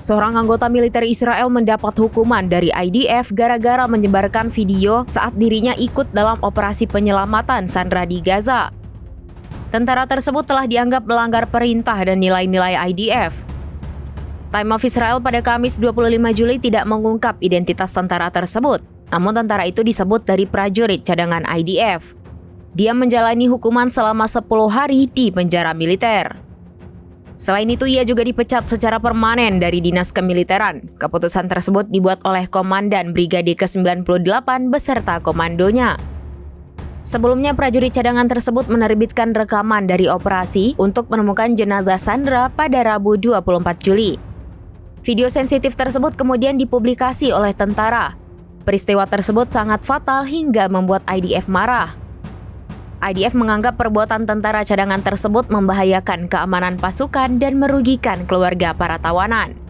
Seorang anggota militer Israel mendapat hukuman dari IDF gara-gara menyebarkan video saat dirinya ikut dalam operasi penyelamatan sandera di Gaza. Tentara tersebut telah dianggap melanggar perintah dan nilai-nilai IDF. Time of Israel pada Kamis 25 Juli tidak mengungkap identitas tentara tersebut, namun tentara itu disebut dari prajurit cadangan IDF. Dia menjalani hukuman selama 10 hari di penjara militer. Selain itu, ia juga dipecat secara permanen dari dinas kemiliteran. Keputusan tersebut dibuat oleh Komandan Brigade ke-98 beserta komandonya. Sebelumnya, prajurit cadangan tersebut menerbitkan rekaman dari operasi untuk menemukan jenazah Sandra pada Rabu 24 Juli. Video sensitif tersebut kemudian dipublikasi oleh tentara. Peristiwa tersebut sangat fatal hingga membuat IDF marah. IDF menganggap perbuatan tentara cadangan tersebut membahayakan keamanan pasukan dan merugikan keluarga para tawanan.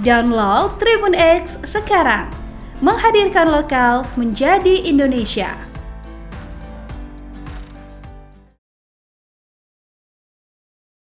Download Tribun X sekarang, menghadirkan lokal menjadi Indonesia.